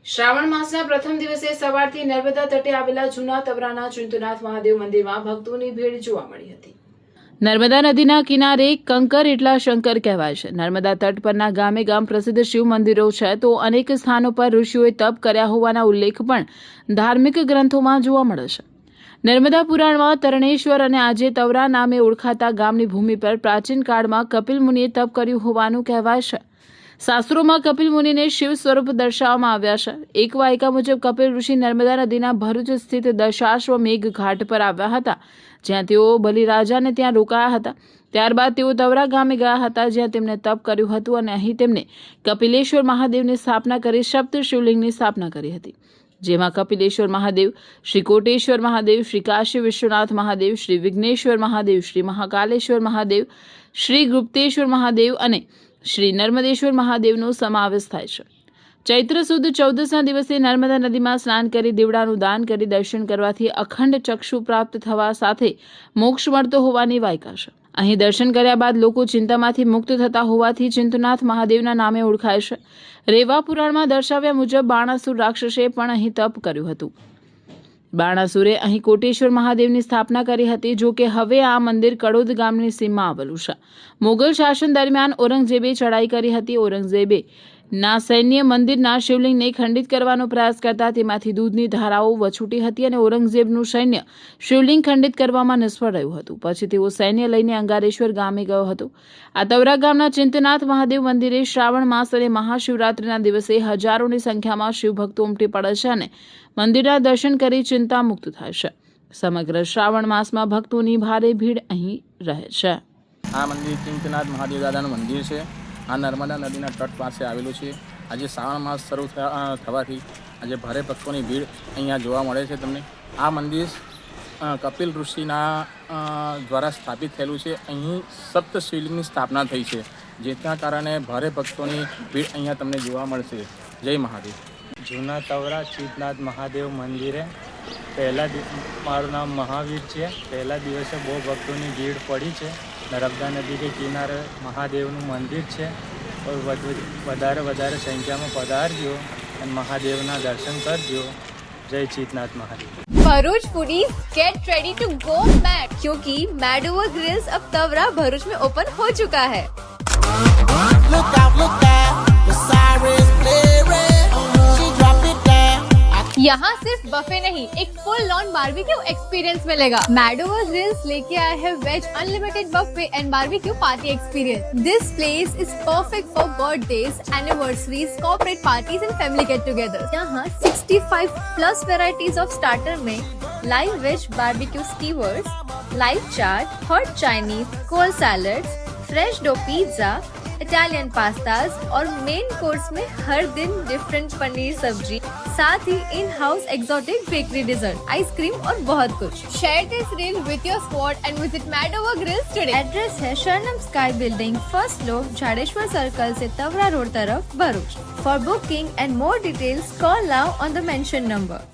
શ્રાવણ માસના પ્રથમ દિવસે સવારથી નર્મદા તટે આવેલા જૂના તવરાના ચિંતુનાથ મહાદેવ મંદિરમાં ભક્તોની ભીડ જોવા મળી હતી। નર્મદા નદીના કિનારે કંકર એટલા શંકર કહેવાય છે। નર્મદા તટ પરના ગામે ગામ પ્રસિદ્ધ શિવ મંદિરો છે તો અનેક સ્થાનો પર ઋષિઓએ તપ કર્યા હોવાના ઉલ્લેખ પણ ધાર્મિક ગ્રંથોમાં જોવા મળે છે। નર્મદા પુરાણમાં તરણેશ્વર અને આજે તવરા નામે ઓળખાતા ગામની ભૂમિ પર પ્રાચીન કાળમાં કપિલ મુનિએ તપ કર્યું હોવાનું કહેવાય છે। શાસ્ત્રોમાં કપિલ મુનિને શિવ સ્વરૂપ દર્શાવવામાં આવ્યા છે। એક વાયકા મુજબ કપિલ ઋષિ નર્મદા નદીના ભરૂચ સ્થિત દશાશ્વમેઘ ઘાટ પર આવ્યા હતા, જ્યાં તેઓ બલિરાજાને ત્યાં રોકાયા હતા। ત્યારબાદ તેઓ તવરા ગામે ગયા હતા, જ્યાં તેમણે તપ કર્યું હતું અને અહીં તેમને કપિલેશ્વર મહાદેવની સ્થાપના કરી સપ્ત શિવલિંગની સ્થાપના કરી હતી, જેમાં કપિલેશ્વર મહાદેવ, શ્રી કોટેશ્વર મહાદેવ, શ્રી કાશી વિશ્વનાથ મહાદેવ, શ્રી વિઘ્નેશ્વર મહાદેવ, શ્રી મહાકાલેશ્વર મહાદેવ, શ્રી ગુપ્તેશ્વર મહાદેવ અને શ્રી નર્મદેશ્વર મહાદેવનો સમાવેશ થાય છે। ચૈત્ર સુદ 14ના દિવસે નર્મદા નદીમાં સ્નાન કરી દીવડાનું દાન કરી દર્શન કરવાથી અખંડ ચક્ષુ પ્રાપ્ત થવા સાથે મોક્ષ મળતો હોવાની વાયકા છે। અહીં દર્શન કર્યા બાદ લોકો ચિંતામાંથી મુક્ત થતા હોવાથી ચિંતુનાથ મહાદેવના નામે ઓળખાય છે। રેવા પુરાણમાં દર્શાવ્યા મુજબ બાણાસુર રાક્ષસે પણ અહીં તપ કર્યું હતું। બાણાસુરે અહીં કોટેશ્વર મહાદેવની સ્થાપના કરી હતી। જો કે હવે આ મંદિર કડોદ ગામની સીમમાં આવેલું છે। મોગલ શાસન દરમિયાન ઔરંગઝેબે ચડાઈ કરી હતી। ઔરંગઝેબે ના સૈન્ય મંદિરના શિવલિંગને ખંડિત કરવાનો પ્રયાસ કરતા તેમાંથી દૂધની ધારાઓ વછૂટી હતી અને ઔરંગઝેબનું સૈન્ય શિવલિંગ ખંડિત કરવામાં નિષ્ફળ રહ્યું હતું। પછી તેઓ સૈન્ય લઈને અંગારેશ્વર ગામે ગયો હતો। આ તવરા ગામના ચિંતનાથ મહાદેવ મંદિરે શ્રાવણ માસ અને મહાશિવરાત્રિના દિવસે હજારોની સંખ્યામાં શિવભક્તો ઉમટી પડે છે અને મંદિરના દર્શન કરી ચિંતા મુક્ત થાય છે। સમગ્ર શ્રાવણ માસમાં ભક્તોની ભારે ભીડ અહીં રહે છે। આ મંદિર ચિંતનાથ મહાદેવ દાદાનું મંદિર છે। આ નર્મદા નદીના તટ પાસે આવેલું છે। આજે શ્રાવણ માસ શરૂ થવાથી આજે ભારે ભક્તોની ભીડ અહીંયા જોવા મળે છે તમને। આ મંદિર કપિલ ઋષિના દ્વારા સ્થાપિત થયેલું છે। અહીં સપ્ત શિવલિંગની સ્થાપના થઈ છે, જેના કારણે ભારે ભક્તોની ભીડ અહીંયા તમને જોવા મળશે। જય મહાદેવ। જૂના તવરા ચિંતનાથ મહાદેવ મંદિરે મારું નામ મહાવીર છે। પહેલા દિવસે બહુ ભક્તોની ભીડ પડી છે। નર્મદા નદી કે કિનારે મહાદેવનું મંદિર છે। વધારે સંખ્યામાં પધારજો અને મહાદેવના દર્શન કરજો। જય Chintanath Mahadev. Bharuch foodies get ready to go mad, क्योंकि मैड ओवर ग्रिल्स अब तवरा भरूच में ओपन हो चुका है। Look out, the sirens blaring. She drop it down. यहाँ सिर्फ बफे नहीं, एक फुल ऑन बारबेक्यू एक्सपीरियंस मिलेगा। मैड ओवर ग्रिल्स लेके आए हैं veg unlimited buffet and barbecue party experience. This place is perfect for birthdays, anniversaries, corporate parties and family get together. यहाँ 65 plus varieties of starter में live veg barbecue skewers, live chaat, hot Chinese, cold salads, fresh dough pizza, Italian pastas और main course में हर दिन different paneer सब्जी, साथ ही in house exotic bakery dessert, ice cream और बहुत कुछ। Share this reel with your squad and visit Mad over Grills today. Address है Sharanam sky building, first floor, Jhadeshwar circle से तवरा रोड तरफ, Bharuch. For booking and more details call now on the mention number.